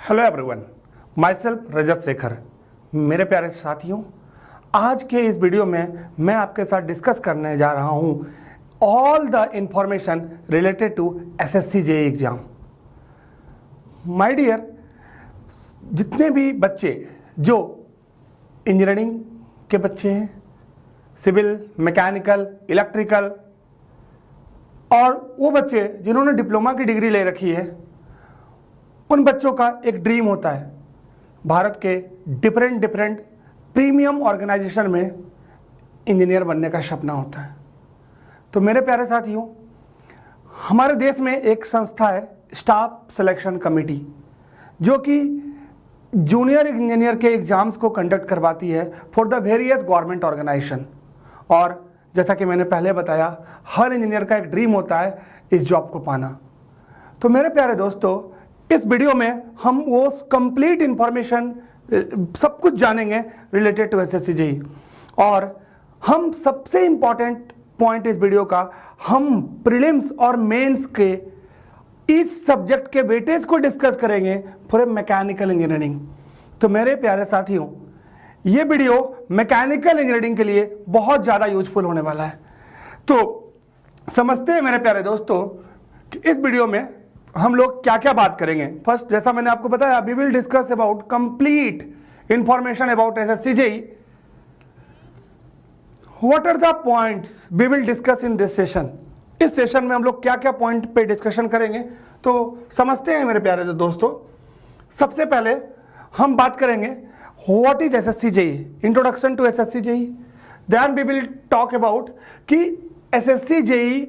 Hello everyone, my self रजत शेखर। मेरे प्यारे साथियों, आज के इस वीडियो में मैं आपके साथ डिस्कस करने जा रहा हूँ all the information related to SSC JE exam. My dear, जितने भी बच्चे जो इंजीनियरिंग के बच्चे हैं, सिविल, मैकेनिकल, इलेक्ट्रिकल, और वो बच्चे जिन्होंने डिप्लोमा की डिग्री ले रखी है, उन बच्चों का एक ड्रीम होता है भारत के डिफरेंट प्रीमियम ऑर्गेनाइजेशन में इंजीनियर बनने का सपना होता है। तो मेरे प्यारे साथियों, हमारे देश में एक संस्था है स्टाफ सिलेक्शन कमेटी, जो कि जूनियर इंजीनियर के एग्जाम्स को कंडक्ट करवाती है for the various government organisation. और जैसा कि मैंने पहले बताया, हर इंजीनियर का एक ड्रीम होता है इस जॉब को पाना। तो मेरे प्यारे दोस्तों, इस वीडियो में हम वो कंप्लीट इंफॉर्मेशन सब कुछ जानेंगे रिलेटेड टू एसएससी जेईई। और हम सबसे इंपॉर्टेंट पॉइंट इस वीडियो का, हम प्रीलिम्स और मेंस के इस सब्जेक्ट के वेटेज को डिस्कस करेंगे फॉर मैकेनिकल इंजीनियरिंग। तो मेरे प्यारे साथियों, ये वीडियो मैकेनिकल इंजीनियरिंग के लिए बहुत ज़्यादा यूजफुल होने वाला है। तो समझते हैं मेरे प्यारे दोस्तों कि इस वीडियो में हम लोग क्या क्या बात करेंगे। फर्स्ट, जैसा मैंने आपको बताया, we will discuss about complete information about SSC JE. What are the points we will discuss in this session. इस सेशन में हम लोग क्या क्या पॉइंट पे डिस्कशन करेंगे, तो समझते हैं मेरे प्यारे दोस्तों। सबसे पहले हम बात करेंगे what is SSC JE, introduction to SSC JE. Then we will talk about कि एसएससी जेईई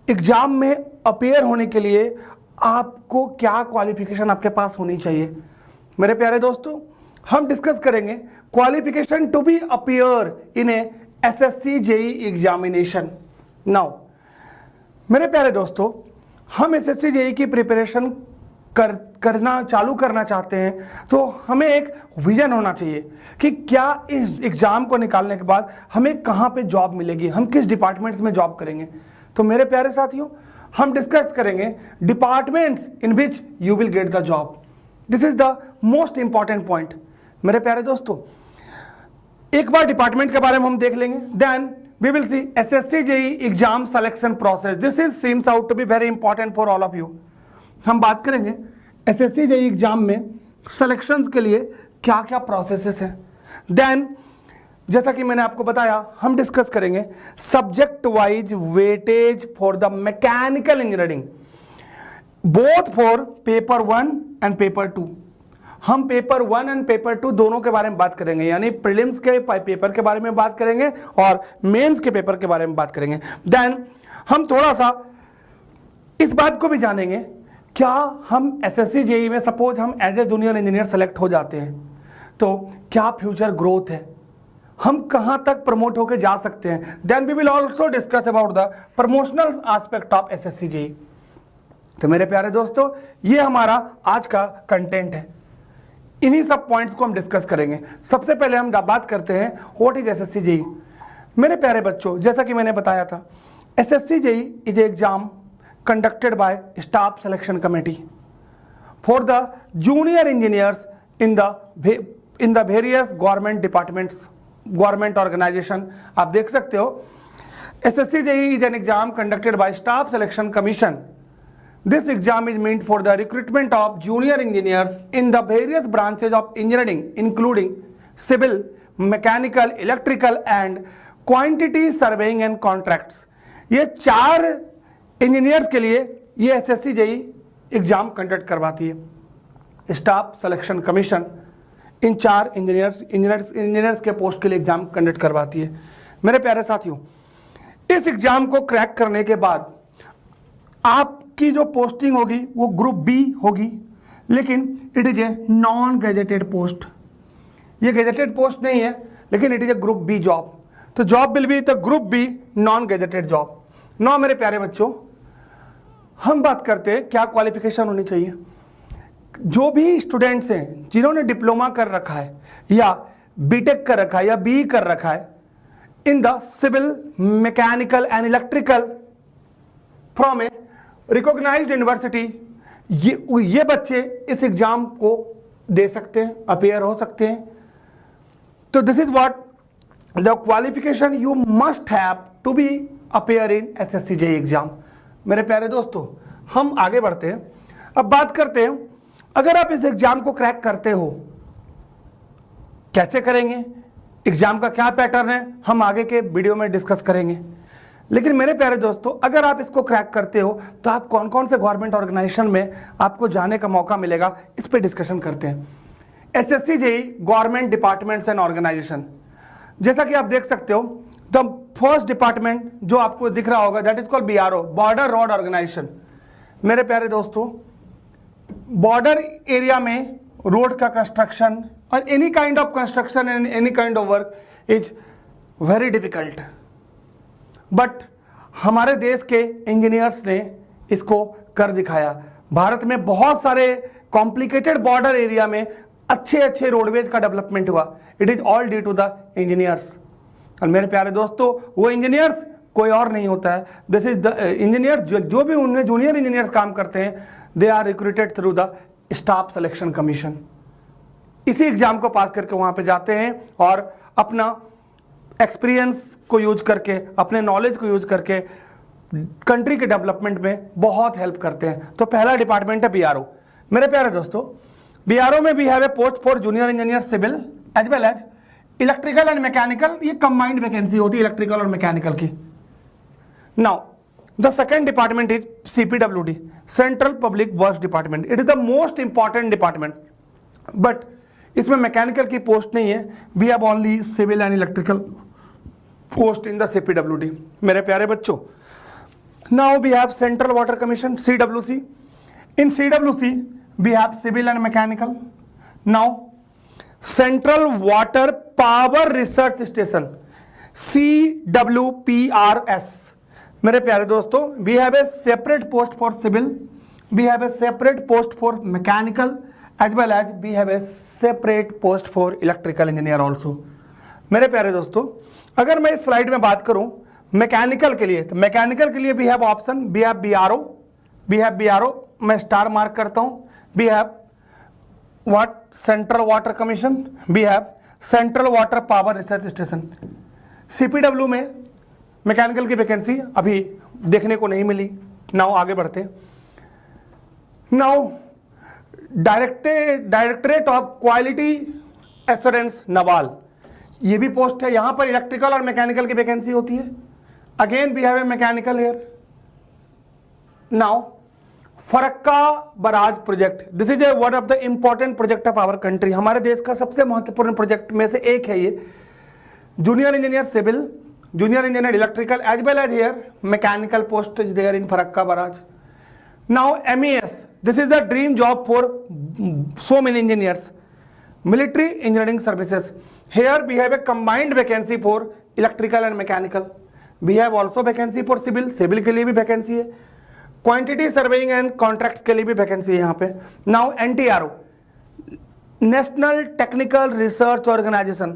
एग्जाम में अपीयर होने के लिए आपको क्या क्वालिफिकेशन आपके पास होनी चाहिए। मेरे प्यारे दोस्तों, हम डिस्कस करेंगे qualification to be appear in a SSC JE examination. Now मेरे प्यारे दोस्तों, हम एसएससी जेईई की प्रिपरेशन करना चालू करना चाहते हैं, तो हमें एक विजन होना चाहिए कि क्या इस एग्जाम को निकालने के बाद हमें कहाँ पे जॉब मिलेगी, हम किस डिपार्टमेंट्स में जॉब करेंगे। तो मेरे प्यारे साथियों, हम डिस्कस करेंगे departments in which you will get the job. This is the most important point. मेरे प्यारे दोस्तों, एक बार डिपार्टमेंट के बारे में हम देख लेंगे, then we will see SSC JE exam selection process. This is seems out to be very important for all of you. हम बात करेंगे एसएससी जेईई एग्जाम में सिलेक्शंस के लिए क्या क्या प्रोसेसेस हैं। देन जैसा कि मैंने आपको बताया, हम डिस्कस करेंगे subject wise weightage for the mechanical engineering, both for paper 1 and paper 2। हम पेपर 1 एंड पेपर 2 दोनों के बारे में बात करेंगे, यानी प्रीलिम्स के पेपर के बारे में बात करेंगे और मेंस के पेपर के बारे में बात करेंगे। देन हम थोड़ा सा इस बात को भी जानेंगे, क्या हम एसएससी जेईई में सपोज हम as a junior engineer select हो जाते हैं तो क्या फ्यूचर ग्रोथ है, हम कहां तक प्रमोट होकर जा सकते हैं। Then we will also discuss about the promotional aspect of SSC JE. तो मेरे प्यारे दोस्तों, ये हमारा आज का कंटेंट है। इन्हीं सब पॉइंट्स को हम डिस्कस करेंगे। सबसे पहले हम बात करते हैं व्हाट इज एसएससी जेईई। मेरे प्यारे बच्चों, जैसा कि मैंने बताया था, SSC JE is exam conducted by staff selection committee for the junior engineers in the various government departments, government organisation. आप देख सकते हो, SSC JE is an exam conducted by staff selection commission. This exam is meant for the recruitment of junior engineers in the various branches of engineering including civil, mechanical, electrical and quantity surveying and contracts। ये 4 engineers के लिए ये SSC JE exam conduct करवाती है। Staff selection commission इन 4 engineers के post के लिए exam conduct करवाती है। मेरे प्यारे साथियों, इस एग्जाम को क्रैक करने के बाद आपकी जो पोस्टिंग होगी वो ग्रुप बी होगी, लेकिन it is a non gazetted post. ये गैजेटेड पोस्ट नहीं है, लेकिन it is a group B job. तो job will be the group B non gazetted job. Now मेरे प्यारे बच्चों, हम बात करते हैं क्या क्वालिफिकेशन होनी चाहिए। जो भी स्टूडेंट्स हैं जिन्होंने डिप्लोमा कर रखा है या बीटेक कर रखा है या बीई कर रखा है in the civil, mechanical and electrical from a recognised university, ये बच्चे इस एग्जाम को दे सकते हैं, अपेयर हो सकते हैं। तो this is what the qualification you must have to be appear in SSC JEE exam. मेरे प्यारे दोस्तों, हम आगे बढ़ते हैं। अब बात करते हैं, अगर आप इस एग्जाम को क्रैक करते हो, कैसे करेंगे, एग्जाम का क्या पैटर्न है, हम आगे के वीडियो में डिस्कस करेंगे। लेकिन मेरे प्यारे दोस्तों, अगर आप इसको क्रैक करते हो तो आप कौन कौन से गवर्नमेंट ऑर्गेनाइजेशन में आपको जाने का मौका मिलेगा, इस पे डिस्कशन करते हैं। SSC JEE government departments and organisation, जैसा कि आप देख सकते हो, द फर्स्ट डिपार्टमेंट जो आपको दिख रहा होगा that is called BRO, border road organisation. मेरे प्यारे दोस्तों, बॉर्डर एरिया में रोड का कंस्ट्रक्शन और any kind of construction and any kind of work is very difficult, but हमारे देश के इंजीनियर्स ने इसको कर दिखाया। भारत में बहुत सारे कॉम्प्लिकेटेड बॉर्डर एरिया में अच्छे अच्छे रोडवेज का डेवलपमेंट हुआ। It is all due to the engineers. और मेरे प्यारे दोस्तों, वो इंजीनियर्स कोई और नहीं होता है, दिस इज द इंजीनियर्स जो भी उनमें जूनियर इंजीनियर्स काम करते हैं, they are recruited through the staff selection commission. इसी एग्जाम को पास करके वहां पे जाते हैं और अपना एक्सपीरियंस को यूज करके, अपने नॉलेज को यूज करके कंट्री के डेवलपमेंट में बहुत हेल्प करते हैं। तो पहला डिपार्टमेंट है BRO। मेरे प्यारे दोस्तों, BRO में भी have a post for junior engineer civil as well as electrical and mechanical. ये कंबाइंड वैकेंसी होती है इलेक्ट्रिकल और मैकेनिकल की। Now the second department is CPWD, central public works department. It is the most important department, but इसमें mechanical की post नहीं है। We have only civil and electrical post in the CPWD। मेरे प्यारे बच्चों, now we have central water commission, CWC। In CWC we have civil and mechanical. Now central water power research station, CWPRS। मेरे प्यारे दोस्तों, we have a separate post for civil, we have a separate post for mechanical as well as we have a separate post for electrical engineer also. मेरे प्यारे दोस्तों, अगर मैं इस slide में बात करूं मैकेनिकल के लिए, तो मैकेनिकल के लिए we have option, we have BRO, मैं स्टार मार्क करता हूं। We have what, central water commission, we have central water power research station. CPW में मैकेनिकल की वैकेंसी अभी देखने को नहीं मिली। नाउ आगे बढ़ते। Now directorate of quality assurance naval, ये भी पोस्ट है। यहां पर इलेक्ट्रिकल और मैकेनिकल की वैकेंसी होती है। Again we have a mechanical here. Now Farakka barrage project, this is a one of the important project of our country. हमारे देश का सबसे महत्वपूर्ण प्रोजेक्ट में से एक है ये। Junior engineer civil, junior engineer electrical as well as here mechanical post is there in Farakka barrage. Now MES, this is the dream job for so many engineers. Military engineering services. Here we have a combined vacancy for electrical and mechanical. We have also vacancy for civil, civil के लिए भी vacancy है। Quantity surveying and contracts के लिए भी vacancy है यहाँ पे। Now NTRO, National Technical Research Organization।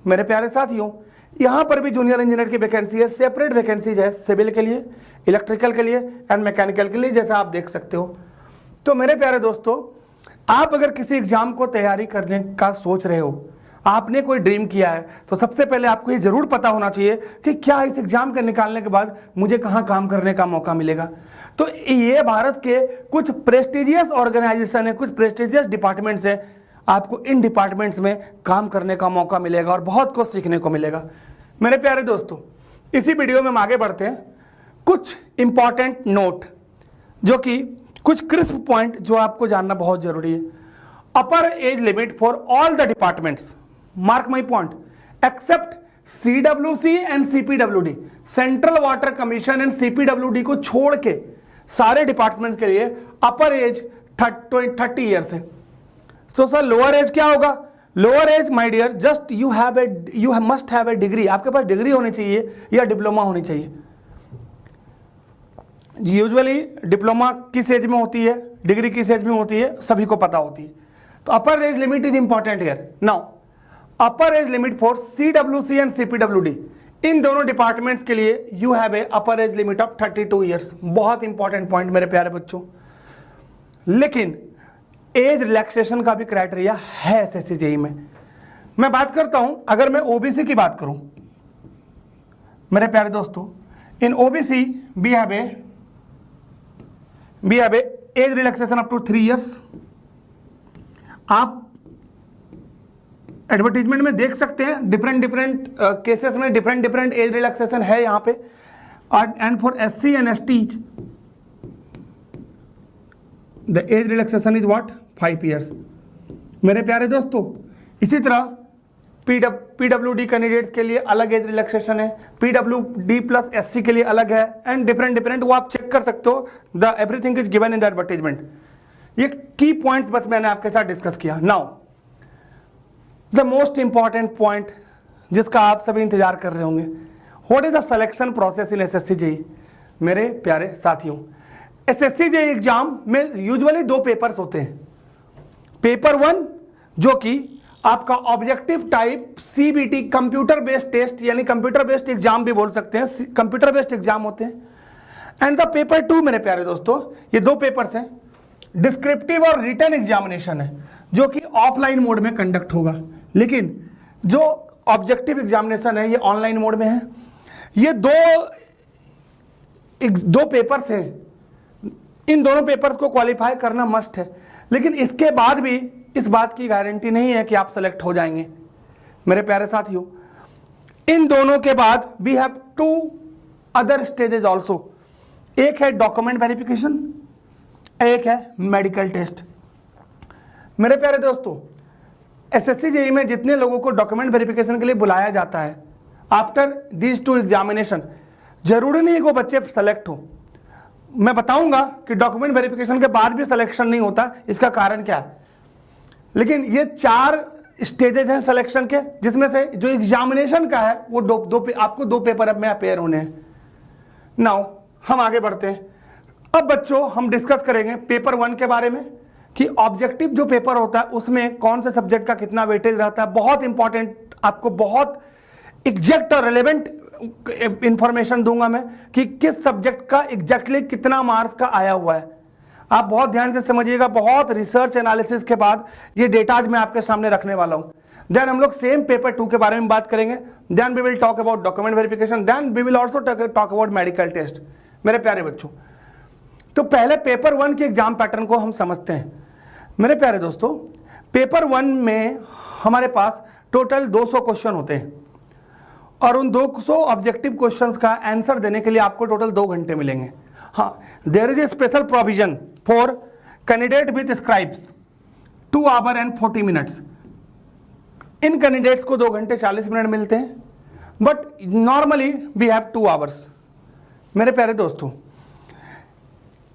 मेरे प्यारे साथियों, यहाँ पर भी जूनियर इंजीनियर की वैकेंसी है, सेपरेट वैकेंसीज है सिविल के लिए, इलेक्ट्रिकल के लिए एंड मैकेनिकल के लिए, जैसा आप देख सकते हो। तो मेरे प्यारे दोस्तों, आप अगर किसी एग्जाम को तैयारी करने का सोच रहे हो, आपने कोई ड्रीम किया है, तो सबसे पहले आपको ये जरूर पता होना चाहिए कि क्या इस एग्जाम के निकालने के बाद मुझे कहाँ काम करने का मौका मिलेगा। तो ये भारत के कुछ प्रेस्टिजियस ऑर्गेनाइजेशन है, कुछ प्रेस्टिजियस डिपार्टमेंट्स हैं, आपको इन डिपार्टमेंट्स में काम करने का मौका मिलेगा और बहुत कुछ सीखने को मिलेगा। मेरे प्यारे दोस्तों, इसी वीडियो में हम आगे बढ़ते हैं। कुछ इंपॉर्टेंट नोट, जो कि कुछ क्रिस्प पॉइंट जो आपको जानना बहुत जरूरी है। Upper age limit for all the departments, mark my point, except CWC and CPWD, central water commission and CPWD को छोड़ के सारे डिपार्टमेंट के लिए अपर एज 30 ईयर्स है। सो सर लोअर एज क्या होगा? Lower age my dear, just you must have a degree, आपके पास डिग्री होनी चाहिए या डिप्लोमा होनी चाहिए। यूजुअली डिप्लोमा किस एज में होती है, डिग्री किस एज में होती है, सभी को पता होती है। तो अपर age limit is important here. Now upper age limit for CWC and CPWD, इन दोनों डिपार्टमेंट्स के लिए you have A upper age limit of 32 years. बहुत इंपॉर्टेंट पॉइंट मेरे प्यारे बच्चों। लेकिन एज रिलैक्सेशन का भी क्राइटेरिया है एसएससी जेई में। मैं बात करता हूं, अगर मैं ओबीसी की बात करूं मेरे प्यारे दोस्तों, in OBC we have a age relaxation up to 3 years. आप एडवर्टीजमेंट में देख सकते हैं डिफरेंट केसेस में डिफरेंट एज रिलैक्सेशन है यहाँ पे। And for SC and ST the age relaxation is what 5 years मेरे प्यारे दोस्तों। इसी तरह पीडब्ल्यूडी कैंडिडेट्स के लिए अलग एज रिलैक्सेशन है, पीडब्ल्यूडी प्लस एससी के लिए अलग है, एंड डिफरेंट वो आप चेक कर सकते हो। The everything is given in the advertisement. ये की पॉइंट्स बस मैंने आपके साथ डिस्कस किया। Now the most important point जिसका आप सभी इंतजार कर रहे होंगे, what is the selection process in SSC JE. मेरे प्यारे साथियों, एसएससी जेई एग्जाम में यूजुअली 2 पेपर्स होते हैं। पेपर 1 जो कि आपका objective type CBT computer based test यानी कंप्यूटर बेस्ड एग्जाम भी बोल सकते हैं, कंप्यूटर बेस्ड एग्जाम होते हैं। एंड द पेपर 2 मेरे प्यारे दोस्तों, ये 2 पेपर्स हैं, डिस्क्रिप्टिव और रिटन एग्जामिनेशन है जो कि ऑफलाइन मोड में कंडक्ट होगा, लेकिन जो ऑब्जेक्टिव एग्जामिनेशन है ये ऑनलाइन मोड में है। ये दो पेपर्स हैं, इन दोनों पेपर्स को क्वालिफाई करना मस्ट है, लेकिन इसके बाद भी इस बात की गारंटी नहीं है कि आप सेलेक्ट हो जाएंगे मेरे प्यारे साथियों। इन दोनों के बाद we have 2 other stages also, एक है डॉक्यूमेंट वेरिफिकेशन, एक है मेडिकल टेस्ट। मेरे प्यारे दोस्तों, एसएससी जेई में जितने लोगों को डॉक्यूमेंट वेरिफिकेशन के लिए बुलाया जाता है आफ्टर दीज 2 एग्जामिनेशन, जरूरी नहीं कि वो बच्चे सेलेक्ट हो। मैं बताऊंगा कि डॉक्यूमेंट वेरिफिकेशन के बाद भी सिलेक्शन नहीं होता, इसका कारण क्या है। लेकिन ये 4 स्टेजेस हैं सिलेक्शन के, जिसमें से जो एग्जामिनेशन का है वो आपको 2 पेपर में अपेयर होने हैं। नाउ हम आगे बढ़ते हैं। अब बच्चों हम डिस्कस करेंगे पेपर 1 के बारे में कि ऑब्जेक्टिव जो पेपर होता है उसमें कौन से सब्जेक्ट का कितना वेटेज रहता है। बहुत इंपॉर्टेंट, आपको बहुत एग्जैक्ट और रिलेवेंट इंफॉर्मेशन दूंगा मैं कि किस सब्जेक्ट का एग्जैक्टली कितना मार्क्स का आया हुआ है। आप बहुत ध्यान से समझिएगा, बहुत रिसर्च एनालिसिस के बाद ये डेटाज मैं आपके सामने रखने वाला हूं। देन हम लोग सेम पेपर 2 के बारे में बात करेंगे, then we will talk about document verification, then we will also talk about medical test. मेरे प्यारे बच्चों, तो पहले पेपर 1 के एग्जाम पैटर्न को हम समझते हैं। मेरे प्यारे दोस्तों, पेपर 1 में हमारे पास टोटल 200 क्वेश्चन होते हैं और उन 200 ऑब्जेक्टिव क्वेश्चंस का आंसर देने के लिए आपको टोटल 2 घंटे मिलेंगे। हाँ, there is a special provision for candidate with scribes 2 hour and 40 minutes. इन कैंडिडेट्स को 2 घंटे 40 मिनट मिलते हैं, but normally we have 2 hours. मेरे प्यारे दोस्तों,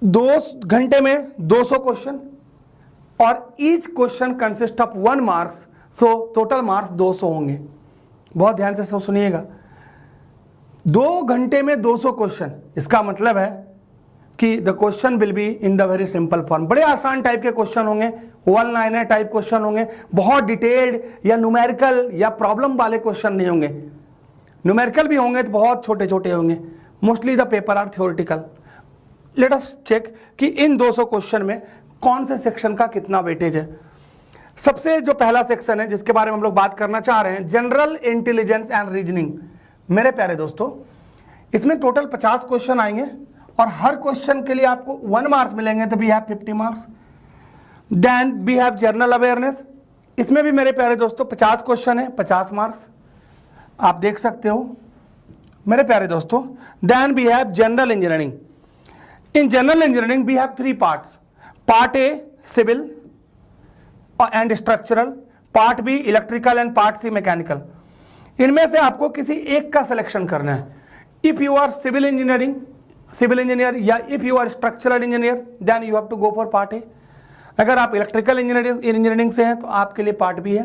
2 घंटे में 200 क्वेश्चन और each question consist of 1 marks, so total marks 200 होंगे। बहुत ध्यान से सुनिएगा, 2 घंटे में 200 क्वेश्चन, इसका मतलब है कि the question will be in the very simple form. बड़े आसान टाइप के क्वेश्चन होंगे, 1 लाइनर टाइप क्वेश्चन होंगे, बहुत डिटेल्ड या न्यूमेरिकल या प्रॉब्लम वाले क्वेश्चन नहीं होंगे। न्यूमेरिकल भी होंगे तो बहुत छोटे छोटे होंगे। Mostly the paper are theoretical. Let us check कि इन 200 क्वेश्चन में कौन से सेक्शन का कितना वेटेज है। सबसे जो पहला सेक्शन है जिसके बारे में हम लोग बात करना चाह रहे हैं, जनरल इंटेलिजेंस एंड रीजनिंग। मेरे प्यारे दोस्तों, इसमें टोटल 50 क्वेश्चन आएंगे और हर क्वेश्चन के लिए आपको 1 मार्क्स मिलेंगे, तो we have 50 marks. Then we have general awareness, इसमें भी मेरे प्यारे दोस्तों 50 क्वेश्चन है, 50 मार्क्स आप देख सकते हो मेरे प्यारे दोस्तों। Then we have general engineering. In general engineering we have 3 parts, part A civil and structural, part B electrical and part C mechanical. इनमें से आपको किसी एक का सिलेक्शन करना है। If you are civil engineer या if you are structural engineer, then you have to go for part A. अगर आप इलेक्ट्रिकल इंजीनियरिंग से हैं तो आपके लिए पार्ट बी है,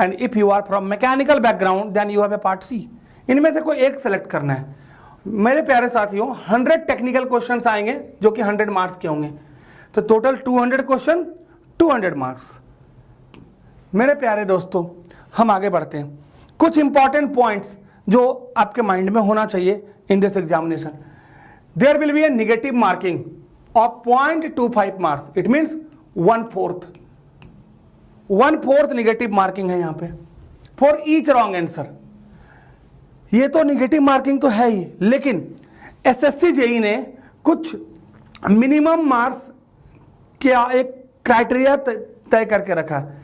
and if you are from mechanical background then you have a part C. इनमें से कोई एक सेलेक्ट करना है। मेरे प्यारे साथियों, 100 टेक्निकल क्वेश्चंस आएंगे जो कि 100 मार्क्स के होंगे, तो टोटल 200 क्वेश्चन 200 मार्क्स। मेरे प्यारे दोस्तों, हम आगे बढ़ते हैं। कुछ इंपॉर्टेंट पॉइंट्स जो आपके माइंड में होना चाहिए in this examination. There will be a negative marking of 0.25 marks. It means 1/4 negative marking है यहाँ पे फॉर ईच रॉन्ग आंसर। ये तो नेगेटिव मार्किंग तो है ही, लेकिन एसएससी जेई ने कुछ मिनिमम मार्क्स क्या एक क्राइटेरिया तय करके रखा है।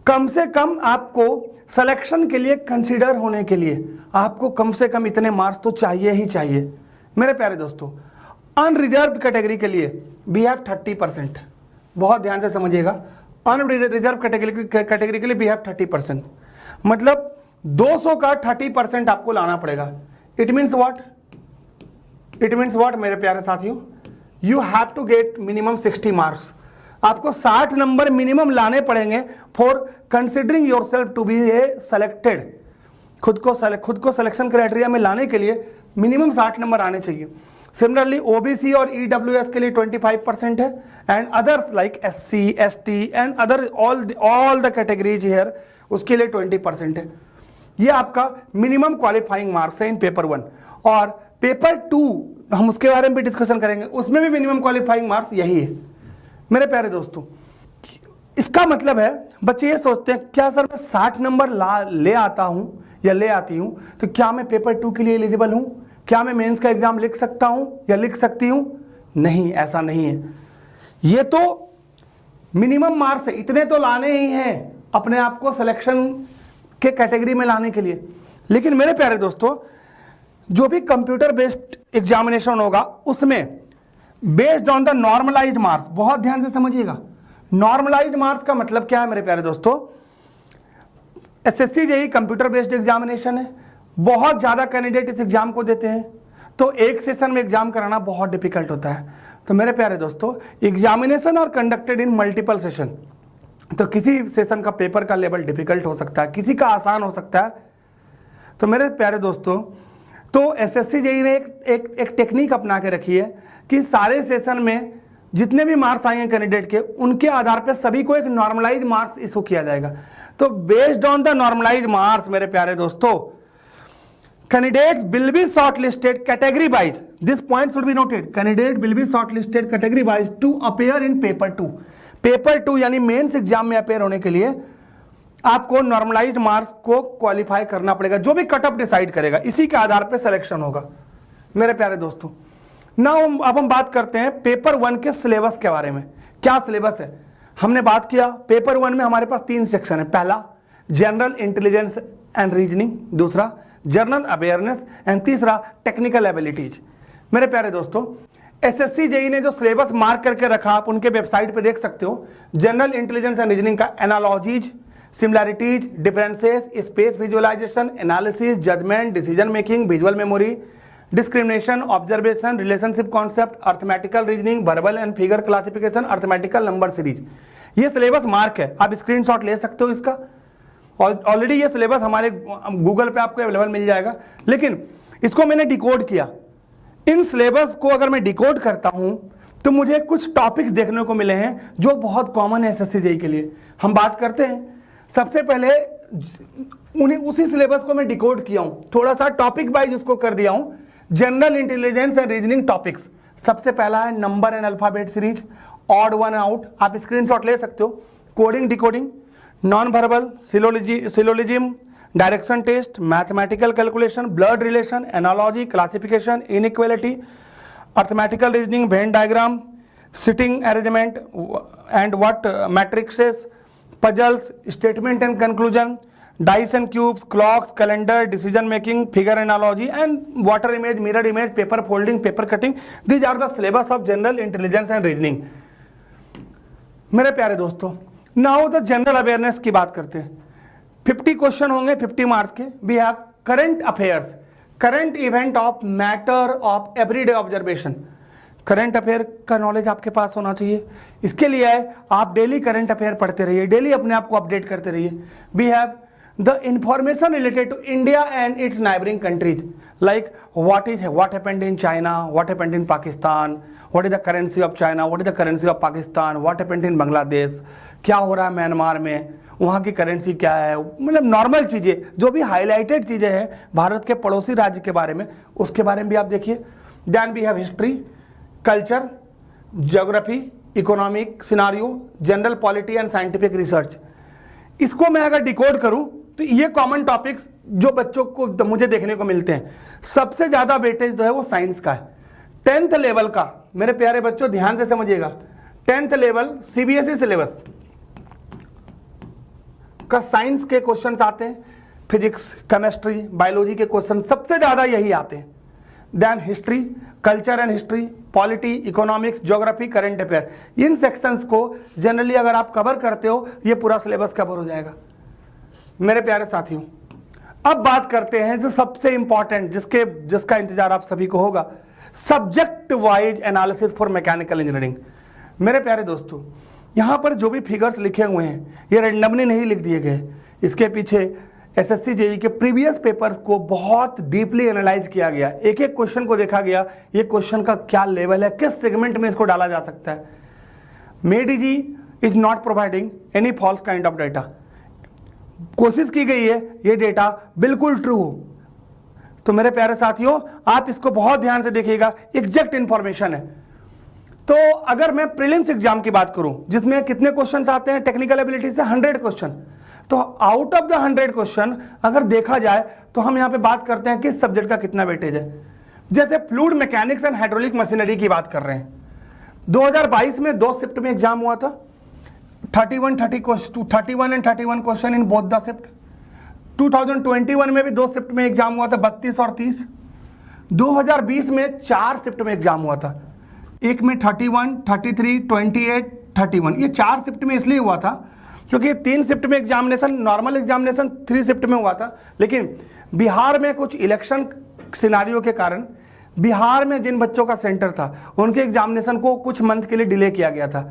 कम से कम आपको सिलेक्शन के लिए कंसीडर होने के लिए आपको कम से कम इतने मार्क्स तो चाहिए ही चाहिए। मेरे प्यारे दोस्तों, अनरिजर्व कैटेगरी के लिए वी हैव 30%। बहुत ध्यान से समझिएगा, अनरिजर्व कैटेगरी के लिए वी हैव 30%, मतलब 200 का 30% आपको लाना पड़ेगा। इट मीन्स व्हाट मेरे प्यारे साथियों, you have to get minimum 60 marks. आपको 60 नंबर मिनिमम लाने पड़ेंगे for considering yourself to be a selected. खुद को सिलेक्शन क्राइटेरिया में लाने के लिए मिनिमम 60 नंबर आने चाहिए। सिमिलरली ओबीसी और ईडब्ल्यूएस के लिए 25% है, and others like SC, ST and other all the categories here, उसके लिए 20% है। ये आपका मिनिमम क्वालिफाइंग मार्क्स है इन पेपर 1। और पेपर 2 हम उसके बारे में भी डिस्कशन करेंगे, उसमें भी मिनिमम क्वालिफाइंग मार्क्स यही है। मेरे प्यारे दोस्तों, इसका मतलब है बच्चे ये सोचते हैं क्या सर मैं 60 नंबर ले आता हूं या ले आती हूं तो क्या मैं पेपर 2 के लिए एलिजिबल हूं, क्या मैं मेंस का एग्जाम लिख सकता हूं या लिख सकती हूं? नहीं, ऐसा नहीं है। ये तो मिनिमम मार्क्स है, इतने तो लाने ही हैं अपने आप को सिलेक्शन के कैटेगरी में लाने के लिए। लेकिन मेरे प्यारे दोस्तों, जो भी कंप्यूटर बेस्ड एग्जामिनेशन होगा उसमें based on the normalised marks, बहुत ध्यान से समझिएगा, नॉर्मलाइज्ड मार्क्स का मतलब क्या है मेरे प्यारे दोस्तों? SSC JEE computer based examination है, बहुत ज़्यादा कैंडिडेट इस एग्जाम को देते हैं, तो एक सेशन में एग्जाम कराना बहुत डिफिकल्ट होता है। तो मेरे प्यारे दोस्तों, examination are conducted in multiple session, तो किसी सेशन का पेपर का लेवल डिफिकल्ट हो सकता है, किसी का आसान हो सकता है। तो मेरे प्यारे दोस्तों, तो एसएससी जेईई ने एक टेक्निक अपना के रखी है कि सारे सेशन में जितने भी मार्क्स आएंगे कैंडिडेट के, उनके आधार पर सभी को एक नॉर्मलाइज मार्क्स इशू किया जाएगा। तो based on the normalise marks मेरे प्यारे दोस्तों, candidates will be shortlisted category wise. This point should be noted. Candidate will be shortlisted category wise to appear in paper 2. Paper 2 यानी मेंस एग्जाम में appear होने के लिए आपको नॉर्मलाइज्ड मार्क्स को क्वालिफाई करना पड़ेगा। जो भी कट ऑफ डिसाइड करेगा इसी के आधार पर सिलेक्शन होगा। मेरे प्यारे दोस्तों, नाउ अब हम बात करते हैं पेपर 1 के सिलेबस के बारे में। क्या सिलेबस है हमने बात किया। पेपर 1 में हमारे पास 3 सेक्शन है। पहला जनरल इंटेलिजेंस एंड रीजनिंग, दूसरा जनरल अवेयरनेस एंड तीसरा टेक्निकल एबिलिटीज। मेरे प्यारे दोस्तों, एसएससी जेईई ने जो सिलेबस मार्क करके रखा आप उनके वेबसाइट पे देख सकते हो। जनरल इंटेलिजेंस एंड रीजनिंग का analogies, similarities, differences, space visualisation, analysis, judgement, decision making, visual memory, discrimination, observation, relationship concept, arithmetical reasoning, verbal and figure classification, arithmetical number series, ये सिलेबस मार्क है। आप screenshot ले सकते हो इसका, और already ये सिलेबस हमारे गूगल पे आपको अवेलेबल मिल जाएगा। लेकिन इसको मैंने डिकोड किया। इन सिलेबस को अगर मैं डिकोड करता हूं तो मुझे कुछ टॉपिक्स देखने को मिले हैं जो बहुत कॉमन है एसएससी जेईई के लिए। हम बात करते हैं। सबसे पहले उसी सिलेबस को मैं डिकोड किया हूं, थोड़ा सा टॉपिक वाइज उसको कर दिया हूं। General intelligence and reasoning topics, सबसे पहला है number and alphabet series, odd one out, आप स्क्रीनशॉट ले सकते हो। Coding decoding, non verbal, syllogism, direction test, mathematical calculation, blood relation, analogy, classification, inequality, arithmetical reasoning, Venn diagram, sitting arrangement and what matrixes, puzzles, statement and conclusion, dice and cubes, clocks, calendar, decision making, figure analogy and water image, mirror image, paper folding, paper cutting. These are the syllabus of general intelligence and reasoning. मेरे प्यारे दोस्तों, now the general awareness की बात करते हैं। 50 question होंगे 50 marks के। We have current affairs, current event of matter of everyday observation. Current affair का नॉलेज आपके पास होना चाहिए। इसके लिए है आप डेली करंट अफेयर पढ़ते रहिए, डेली अपने आप को अपडेट करते रहिए। We have the information related to India and its neighboring countries, like what happened in China, what happened in Pakistan, what is the currency of China, what is the currency of Pakistan, what happened in Bangladesh, क्या हो रहा है Myanmar में, वहाँ की currency क्या है, मतलब नॉर्मल चीज़ें, जो भी हाईलाइटेड चीज़ें हैं भारत के पड़ोसी राज्य के बारे में, उसके बारे में भी आप देखिए। Then we have history, culture, geography, economic scenario, general polity and scientific research. इसको मैं अगर डिकोड करूं तो ये कॉमन टॉपिक्स जो बच्चों को मुझे देखने को मिलते हैं, सबसे ज्यादा वेटेज जो है वो साइंस का है। 10th लेवल का, मेरे प्यारे बच्चों ध्यान से समझिएगा, 10th लेवल सीबीएसई सिलेबस का साइंस के क्वेश्चंस आते हैं, फिजिक्स, केमिस्ट्री, बायोलॉजी के क्वेश्चन सबसे ज्यादा यही आते हैं। Then history, culture and history, polity, economics, geography, current affair, इन सेक्शंस को जनरली अगर आप कवर करते हो ये पूरा सिलेबस कवर हो जाएगा मेरे प्यारे साथियों। अब बात करते हैं जो सबसे इंपॉर्टेंट, जिसका इंतजार आप सभी को होगा, subject wise analysis for mechanical engineering. मेरे प्यारे दोस्तों, यहां पर जो भी फिगर्स लिखे हुए हैं ये रैंडमली नहीं लिख दिए गए, इसके पीछे एसएससी जेईई के प्रीवियस पेपर्स को बहुत डीपली एनालाइज किया गया, एक एक क्वेश्चन को देखा गया, ये क्वेश्चन का क्या लेवल है, किस सेगमेंट में इसको डाला जा सकता है। Made easy is not providing any false kind of data. कोशिश की गई है ये डेटा बिल्कुल ट्रू हो। तो मेरे प्यारे साथियों, आप इसको बहुत ध्यान से देखिएगा, एग्जैक्ट इंफॉर्मेशन है। तो अगर मैं प्रीलिम्स एग्जाम की बात करूं जिसमें कितने क्वेश्चंस आते हैं टेक्निकल एबिलिटी से, 100 क्वेश्चन, तो आउट ऑफ द 100 क्वेश्चन अगर देखा जाए तो हम यहां पे बात करते हैं किस सब्जेक्ट का कितना वेटेज है। जैसे fluid mechanics and hydraulic machinery की बात कर रहे हैं, 2022 में 2 शिफ्ट में एग्जाम हुआ था, 31 and 31 question in both the shift. 2021 में भी 2 शिफ्ट में एग्जाम हुआ था, 32 और 30। 2020 में 4 शिफ्ट में एग्जाम हुआ था, एक में 31, 33, 28, 31। ये 4 शिफ्ट में इसलिए हुआ था क्योंकि 3 शिफ्ट में एग्जामिनेशन, नॉर्मल एग्जामिनेशन 3 शिफ्ट में हुआ था, लेकिन बिहार में कुछ इलेक्शन सिनारियो के कारण बिहार में जिन बच्चों का सेंटर था उनके एग्जामिनेशन को कुछ मंथ के लिए डिले किया गया था,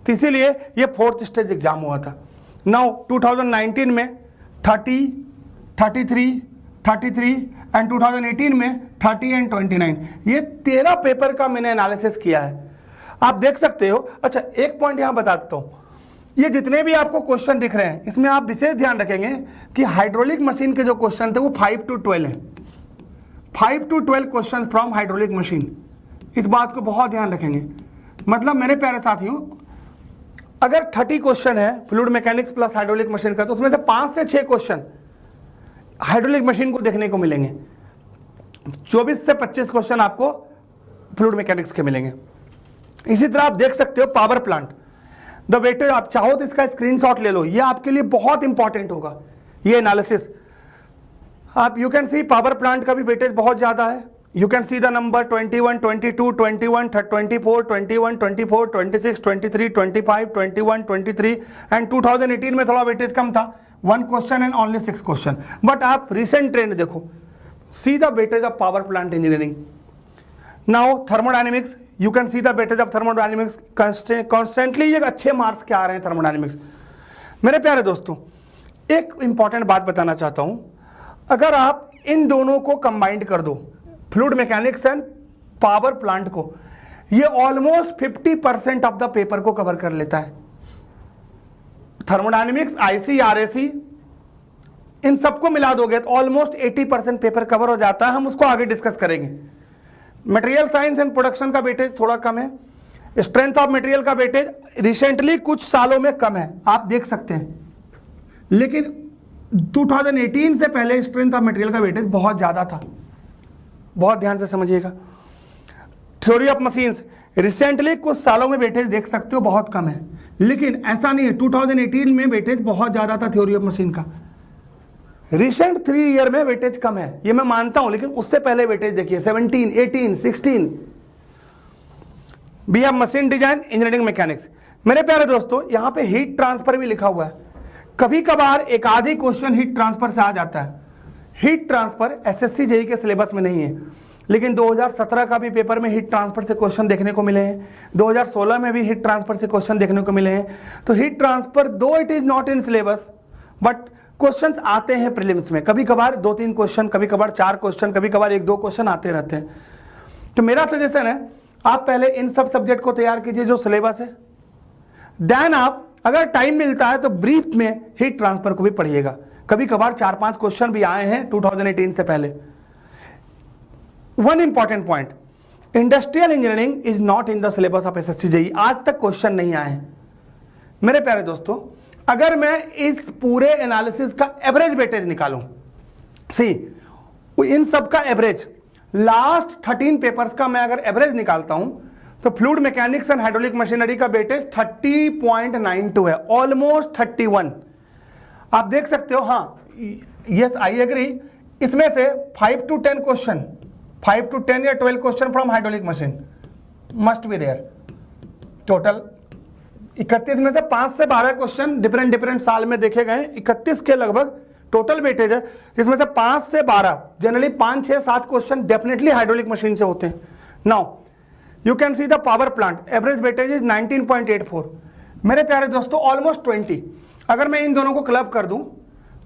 तो इसीलिए ये 4th स्टेज एग्जाम हुआ था। नाउ 2019 में 30, 33, 33 एंड 2018 में 30 एंड 29, ये 13 पेपर का मैंने एनालिसिस किया है, आप देख सकते हो। अच्छा, एक पॉइंट यहां बता देता हूं, ये जितने भी आपको क्वेश्चन दिख रहे हैं इसमें आप विशेष ध्यान रखेंगे कि हाइड्रोलिक मशीन के जो क्वेश्चन थे वो 5 to 12 हैं, 5 to 12 question from hydraulic machine. इस बात को बहुत ध्यान रखेंगे। मतलब मेरे प्यारे साथियों, अगर 30 क्वेश्चन है fluid mechanics plus hydraulic machine का, तो उसमें से 5 से 6 क्वेश्चन हाइड्रोलिक मशीन को देखने को मिलेंगे, 24 से 25 क्वेश्चन आपको फ्लूइड मैकेनिक्स के मिलेंगे। इसी तरह आप देख सकते हो पावर प्लांट, द वेटेज, आप चाहो तो इसका स्क्रीनशॉट ले लो, ये आपके लिए बहुत इंपॉर्टेंट होगा ये एनालिसिस। आप you can see power plant का भी वेटेज बहुत ज्यादा है। You can see the number 21, 22, 21, 24, 21, 24, 26, 23, 25, 21, 23 and 2018 में थोड़ा वेटेज कम था, 1 question and only 6 question. But आप रिसेंट ट्रेंड देखो, सी the weightage of power plant engineering. Now thermodynamics, you can see the weightage of thermodynamics, constantly ये अच्छे मार्क्स के आ रहे हैं थर्मोडायनेमिक्स। मेरे प्यारे दोस्तों, एक इंपॉर्टेंट बात बताना चाहता हूं, अगर आप इन दोनों को कंबाइंड कर दो, fluid mechanics and power plant को, ये ऑलमोस्ट 50% ऑफ द पेपर को कवर कर लेता है। थर्मोडायनेमिक्स, आईसी, आरएसी, इन सबको मिला दोगे तो ऑलमोस्ट 80% पेपर कवर हो जाता है। हम उसको आगे डिस्कस करेंगे। मटेरियल साइंस एंड प्रोडक्शन का वेटेज थोड़ा कम है, स्ट्रेंथ ऑफ मटेरियल का वेटेज रिसेंटली कुछ सालों में कम है, आप देख सकते हैं, लेकिन 2018 से पहले स्ट्रेंथ ऑफ मटेरियल का वेटेज बहुत ज्यादा था। बहुत ध्यान से समझिएगा। थ्योरी ऑफ मशीन्स, रिसेंटली कुछ सालों में वेटेज देख सकते हो बहुत कम है, लेकिन ऐसा नहीं है, 2018 में वेटेज बहुत ज्यादा था थ्योरी ऑफ मशीन का। रिसेंट 3 ईयर में वेटेज कम है, ये मैं मानता हूं, लेकिन उससे पहले वेटेज देखिए 17, 18, 16। B F machine design, engineering mechanics. मेरे प्यारे दोस्तों, यहां पे हीट ट्रांसफर भी लिखा हुआ है, कभी कभार एक आधी क्वेश्चन हीट ट्रांसफर से आ जाता है। हीट ट्रांसफर एसएससी जेईई के सिलेबस में नहीं है, लेकिन 2017 का भी पेपर में हीट ट्रांसफर से क्वेश्चन देखने को मिले हैं, 2016 में भी हीट ट्रांसफर से क्वेश्चन देखने को मिले हैं। तो हीट ट्रांसफर, दो it is not in syllabus, but questions आते हैं प्रीलिम्स में, कभी कभार 2-3 क्वेश्चन, कभी कभार 4 क्वेश्चन, कभी कभार 1-2 क्वेश्चन आते रहते हैं। तो मेरा सजेशन है आप पहले इन सब सब्जेक्ट को तैयार कीजिए जो सिलेबस है, देन आप अगर टाइम मिलता है तो ब्रीफ में हीट ट्रांसफर को भी पढ़िएगा। कभी कभार 4-5 क्वेश्चन भी आए हैं 2018 से पहले। One important point, industrial engineering is not in the syllabus of SSC JEE. आज तक क्वेश्चन नहीं आए मेरे प्यारे दोस्तों। अगर मैं इस पूरे एनालिसिस का एवरेज वेटेज निकालूं, सी इन सब का एवरेज, लास्ट 13 पेपर्स का मैं अगर एवरेज निकालता हूं तो fluid mechanics and hydraulic machinery का वेटेज 30.92 है, ऑलमोस्ट 31। आप देख सकते हो, हाँ यस आई एग्री, इसमें से 5 to 10 क्वेश्चन, 5 to 10 या 12 question from hydraulic machine must be there. Total 31 में से 5 से 12 क्वेश्चन डिफरेंट साल में देखे गए, 31 के लगभग टोटल वेटेज है, जिसमें से 5 से 12 generally 5, 6, 7 question definitely hydraulic machine से होते हैं। Now you can see the power plant, average weightage is 19.84। मेरे प्यारे दोस्तों ऑलमोस्ट 20। अगर मैं इन दोनों को क्लब कर दूं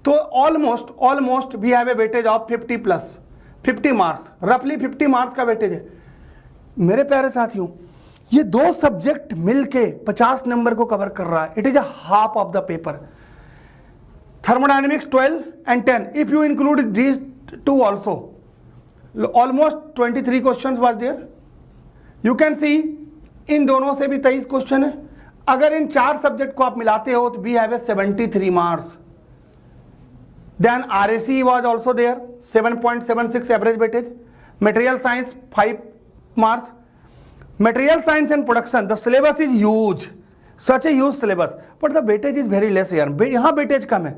तो almost we have a weightage of 50 plus 50 marks, रफली 50 मार्क्स का वेटेज है। मेरे प्यारे साथियों, ये दो सब्जेक्ट मिलके 50 नंबर को कवर कर रहा है। It is a half of the paper. Thermodynamics 12 and 10, if you include these two also, almost 23 questions was there. You can see इन दोनों से भी 23 क्वेश्चन है। अगर इन 4 सब्जेक्ट को आप मिलाते हो तो we have a 73 marks. Then RAC was also there, 7.76 average weightage. Material science 5 marks. Material science and production, the syllabus is huge, such a huge syllabus, but the weightage is very less यार, यहाँ weightage कम है।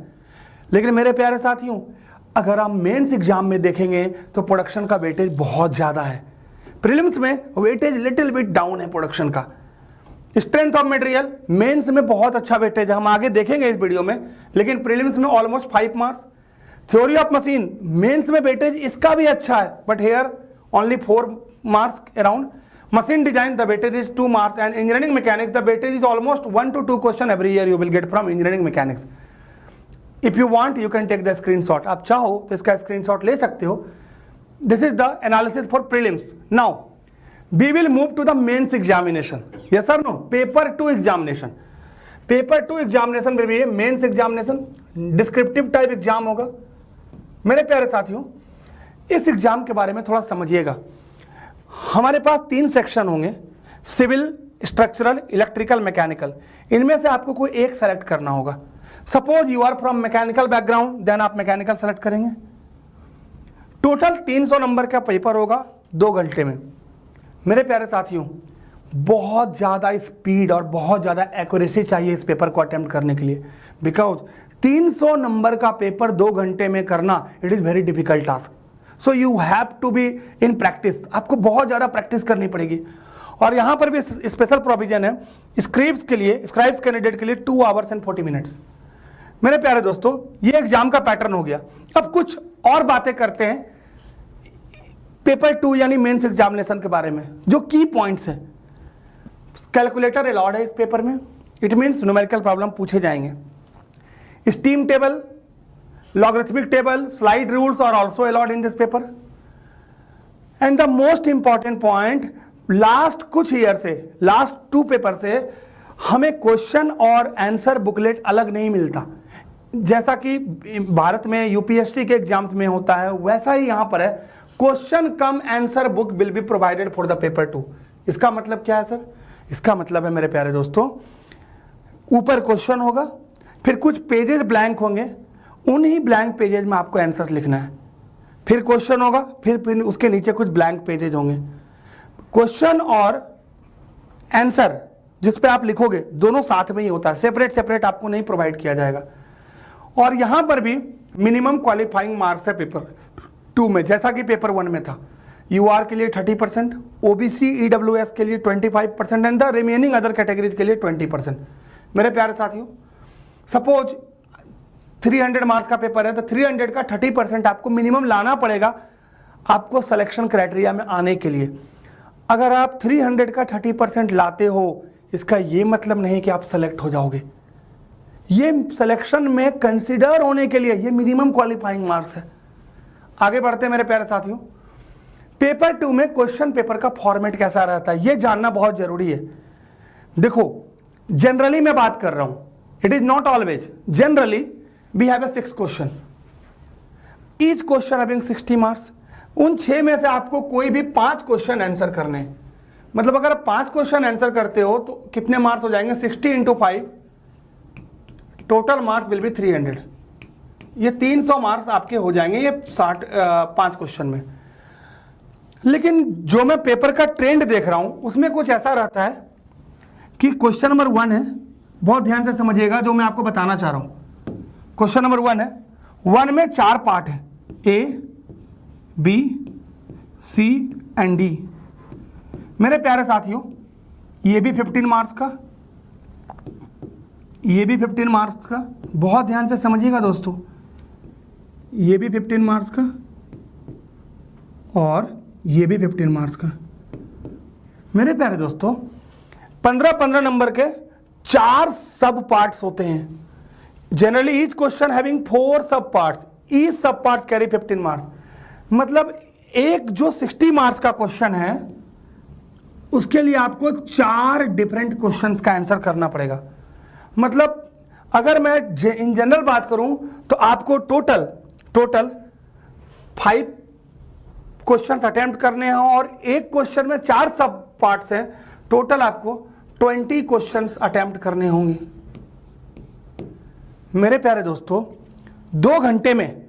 लेकिन मेरे प्यारे साथियों, अगर आप mains exam में देखेंगे तो प्रोडक्शन का वेटेज बहुत ज़्यादा है। प्रीलिम्स में वेटेज लिटिल बिट डाउन है प्रोडक्शन का। स्ट्रेंथ ऑफ मटेरियल मेंस में बहुत अच्छा वेटेज है, हम आगे देखेंगे इस वीडियो में, लेकिन प्रीलिम्स में almost 5 marks. Theory of machine mains में वेटेज इसका भी अच्छा है, but here only 4 marks around. Machine design, the weightage is 2 marks, and engineering mechanics, the weightage is almost 1 to 2 question every year you will get from engineering mechanics. If you want, you can take the screenshot. आप चाहो तो इसका screenshot ले सकते हो। This is the analysis for prelims. Now, we will move to the mains examination. Yes or no? Paper 2 examination. Paper 2 examination में भी mains examination, descriptive type exam होगा। मेरे प्यारे साथियों, इस एग्जाम के बारे में थोड़ा समझिएगा। हमारे पास 3 सेक्शन होंगे, सिविल, स्ट्रक्चरल, इलेक्ट्रिकल, मैकेनिकल। इनमें से आपको कोई एक सेलेक्ट करना होगा। Suppose you are from mechanical background, then आप मैकेनिकल सेलेक्ट करेंगे। टोटल 300 नंबर का पेपर होगा 2 घंटे में। मेरे प्यारे साथियों, बहुत ज़्यादा स्पीड और बहुत ज़्यादा एक्यूरेसी चाहिए इस पेपर को अटेम्प्ट करने के लिए, बिकॉज 300 नंबर का पेपर 2 घंटे में करना it is very difficult task. So you have to be in practice, आपको बहुत ज़्यादा प्रैक्टिस करनी पड़ेगी। और यहाँ पर भी स्पेशल प्रोविजन है स्क्रिप्स कैंडिडेट के लिए 2 hours and 40 minutes। मेरे प्यारे दोस्तों, ये एग्जाम का पैटर्न हो गया। अब कुछ और बातें करते हैं पेपर 2 यानी मेंस एग्जामिनेशन के बारे में, जो की पॉइंट्स हैं। कैलकुलेटर अलाउड है इस पेपर में, इट मीन्स न्यूमेरिकल प्रॉब्लम पूछे जाएंगे। Steam table, logarithmic table, slide rules are also allowed in this paper. And the most important point, last कुछ ईयर से, लास्ट 2 पेपर से हमें क्वेश्चन और आंसर बुकलेट अलग नहीं मिलता। जैसा कि भारत में यूपीएससी के एग्जाम्स में होता है, वैसा ही यहाँ पर है। Question come answer book will be provided for the paper 2। इसका मतलब क्या है सर? इसका मतलब है मेरे प्यारे दोस्तों, ऊपर क्वेश्चन होगा, फिर कुछ पेजेस ब्लैंक होंगे, उन्हीं ब्लैंक पेजेज में आपको आंसर लिखना है। फिर क्वेश्चन होगा, फिर उसके नीचे कुछ ब्लैंक पेजेज होंगे। क्वेश्चन और आंसर जिस पे आप लिखोगे दोनों साथ में ही होता है, सेपरेट आपको नहीं प्रोवाइड किया जाएगा। और यहाँ पर भी मिनिमम क्वालिफाइंग मार्क्स है पेपर 2 में, जैसा कि पेपर 1 में था। UR के लिए 30%, OBC EWS के लिए 25% and the remaining other categories के लिए 20%। मेरे प्यारे साथियों, सपोज 300 मार्क्स का पेपर है तो 300 का 30% आपको मिनिमम लाना पड़ेगा आपको सिलेक्शन क्राइटेरिया में आने के लिए। अगर आप 300 का 30% लाते हो, इसका ये मतलब नहीं कि आप सेलेक्ट हो जाओगे। ये सिलेक्शन में कंसिडर होने के लिए ये मिनिमम क्वालिफाइंग मार्क्स है। आगे बढ़ते हैं मेरे प्यारे साथियों। पेपर 2 में क्वेश्चन पेपर का फॉर्मेट कैसा रहता है ये जानना बहुत जरूरी है। देखो, जनरली मैं बात कर रहा हूं, it is not always, generally we have a 6 question, each question having 60 marks, उन 6 में से आपको कोई भी 5 क्वेश्चन आंसर करने हैं। मतलब अगर आप 5 क्वेश्चन आंसर करते हो तो कितने मार्क्स हो जाएंगे? 60 × 5, टोटल मार्क्स विल बी 300। ये 300 मार्क्स आपके हो जाएंगे ये 5 क्वेश्चन में। लेकिन जो मैं पेपर का ट्रेंड देख रहा हूं उसमें कुछ ऐसा रहता है कि क्वेश्चन नंबर 1 है, बहुत ध्यान से समझिएगा जो मैं आपको बताना चाह रहा हूं। क्वेश्चन नंबर 1 है, 1 में 4 पार्ट है, A, B, C and D। मेरे प्यारे साथियों, ये भी 15 मार्क्स का, ये भी 15 मार्क्स का, बहुत ध्यान से समझिएगा दोस्तों, ये भी 15 मार्क्स का और ये भी 15 मार्क्स का। मेरे प्यारे दोस्तों, 15-15 नंबर के 4 सब पार्ट्स होते हैं। जनरली ईच क्वेश्चन हैविंग 4 सब पार्ट्स, ईच सब पार्ट्स कैरी 15 मार्क्स। मतलब एक जो 60 मार्क्स का क्वेश्चन है उसके लिए आपको 4 डिफरेंट क्वेश्चंस का आंसर करना पड़ेगा। मतलब अगर मैं इन जनरल बात करूं तो आपको टोटल 5 क्वेश्चंस अटेम्प्ट करने हैं और एक क्वेश्चन में 4 सब पार्ट्स हैं, टोटल आपको 20 क्वेश्चंस अटेम्प्ट करने होंगे। मेरे प्यारे दोस्तों, 2 घंटे में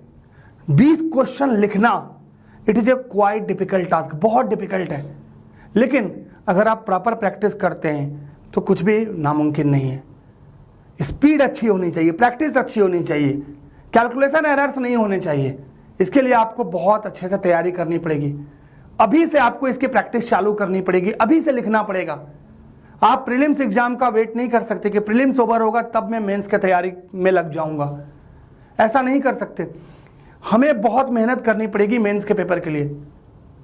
20 क्वेश्चन लिखना it is A quite difficult task, बहुत डिफिकल्ट है। लेकिन अगर आप प्रॉपर प्रैक्टिस करते हैं तो कुछ भी नामुमकिन नहीं है। स्पीड अच्छी होनी चाहिए, प्रैक्टिस अच्छी होनी चाहिए, कैलकुलेशन एरर्स नहीं होने चाहिए। इसके लिए आपको बहुत अच्छे से तैयारी करनी पड़ेगी। अभी से आपको इसकी प्रैक्टिस चालू करनी पड़ेगी, अभी से लिखना पड़ेगा। आप प्रीलिम्स एग्जाम का वेट नहीं कर सकते कि प्रीलिम्स ओवर होगा तब मैं मेंस की तैयारी में लग जाऊंगा, ऐसा नहीं कर सकते। हमें बहुत मेहनत करनी पड़ेगी मेंस के पेपर के लिए।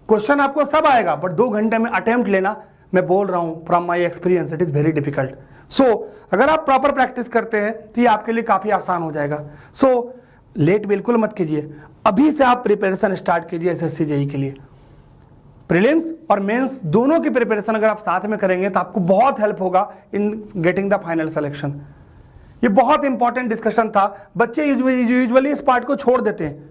क्वेश्चन आपको सब आएगा बट 2 घंटे में अटेम्प्ट लेना, मैं बोल रहा हूं from my experience, it is very difficult. So अगर आप प्रॉपर प्रैक्टिस करते हैं तो ये आपके लिए काफी आसान हो जाएगा। सो लेट बिल्कुल मत कीजिए, अभी से आप प्रिपरेशन स्टार्ट कीजिए एसएससी जेईई के लिए। प्रीलिम्स और मेंस दोनों की प्रिपरेशन अगर आप साथ में करेंगे तो आपको बहुत हेल्प होगा in getting the final selection. ये बहुत इंपॉर्टेंट डिस्कशन था। बच्चे यूजुअली इस पार्ट को छोड़ देते हैं,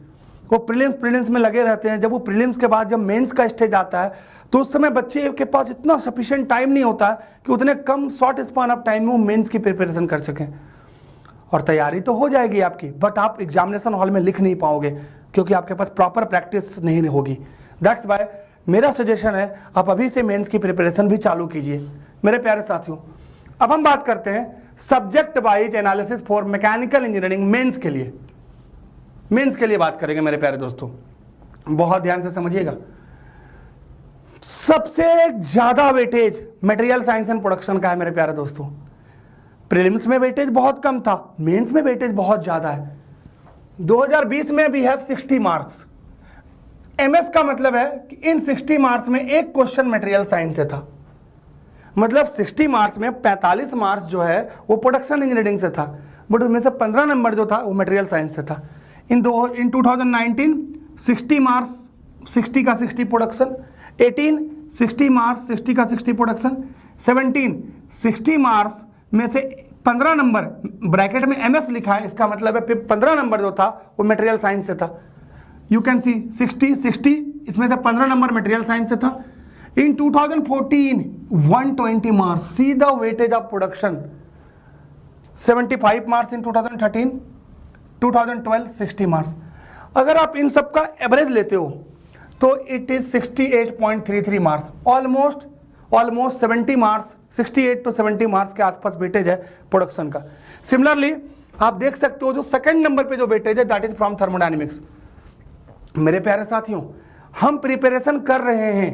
वो प्रीलिम्स में लगे रहते हैं। जब वो प्रीलिम्स के बाद जब मेंस का स्टेज आता है तो उस समय बच्चे के पास इतना सफिशिएंट टाइम नहीं होता है कि उतने कम शॉर्ट स्पान ऑफ टाइम में वो मेंस की प्रिपरेशन कर सकें। और तैयारी तो हो जाएगी आपकी बट आप एग्जामिनेशन हॉल में लिख नहीं पाओगे क्योंकि आपके पास प्रॉपर प्रैक्टिस नहीं होगी। दैट्स वाई मेरा सजेशन है आप अभी से मेंस की प्रिपरेशन भी चालू कीजिए। मेरे प्यारे साथियों, अब हम बात करते हैं subject wise analysis for mechanical engineering mains के लिए। मेंस के लिए बात करेंगे मेरे प्यारे दोस्तों, बहुत ध्यान से समझिएगा। सबसे ज्यादा weightage material science and production का है मेरे प्यारे दोस्तों। प्रीलिम्स में वेटेज बहुत कम था, मेंस में वेटेज बहुत ज्यादा है। 2020 में वी हैव 60 मार्क्स। एमएस का मतलब है कि इन 60 मार्क्स में एक क्वेश्चन मटेरियल साइंस से था। मतलब 60 मार्क्स में 45 मार्क्स जो है वो प्रोडक्शन इंजीनियरिंग से था, बट उसमें से 15 नंबर जो था वो मटेरियल साइंस से था। इन 2019 60 मार्क्स 60 का 60 प्रोडक्शन, 18 60 मार्क्स 60 का 60 प्रोडक्शन, 17 60 मार्क्स में से 15 नंबर ब्रैकेट में एमएस लिखा है, इसका मतलब है 15 नंबर जो था वो मटेरियल साइंस से था। यू कैन सी 60 इसमें से 15 नंबर मटेरियल साइंस से था। इन 2014 120 marks, C the weightage of production. 75 marks in 2013, 2012 60 marks. अगर आप इन सब का एवरेज लेते हो तो it is 68.33 marks, almost 70 marks, 68 to 70 marks के आसपास वेटेज है प्रोडक्शन का। सिमिलरली आप देख सकते हो जो सेकंड नंबर पे जो वेटेज है दैट इज फ्रॉम थर्मोडायनेमिक्स। मेरे प्यारे साथियों, हम प्रिपरेशन कर रहे हैं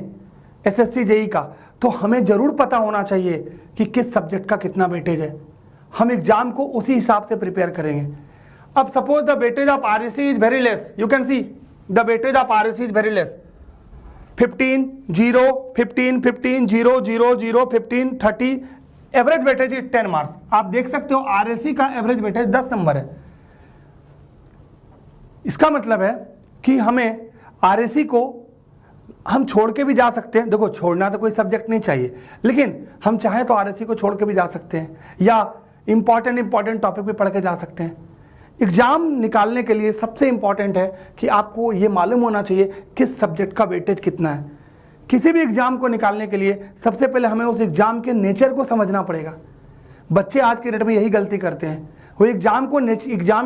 एसएससी जेईई का तो हमें जरूर पता होना चाहिए कि किस सब्जेक्ट का कितना वेटेज है। हम एग्जाम को उसी हिसाब से प्रिपेयर करेंगे। अब suppose the weightage of RAC is very less, you can see the weightage of RAC is very less, 15 0 15 15 0 0 0 15 30, average weightage is 10 marks. आप देख सकते हो आरएसी का एवरेज वेटेज 10 नंबर है। इसका मतलब है कि हमें आरएसी को हम छोड़ के भी जा सकते हैं। देखो, छोड़ना तो कोई सब्जेक्ट नहीं चाहिए, लेकिन हम चाहें तो आरएसी को छोड़ के भी जा सकते हैं या इंपॉर्टेंट टॉपिक भी पढ़ के जा सकते हैं। एग्जाम निकालने के लिए सबसे इंपॉर्टेंट है कि आपको ये मालूम होना चाहिए किस सब्जेक्ट का वेटेज कितना है। किसी भी एग्जाम को निकालने के लिए सबसे पहले हमें उस एग्जाम के नेचर को समझना पड़ेगा। बच्चे आज के डेट में यही गलती करते हैं, वो एग्जाम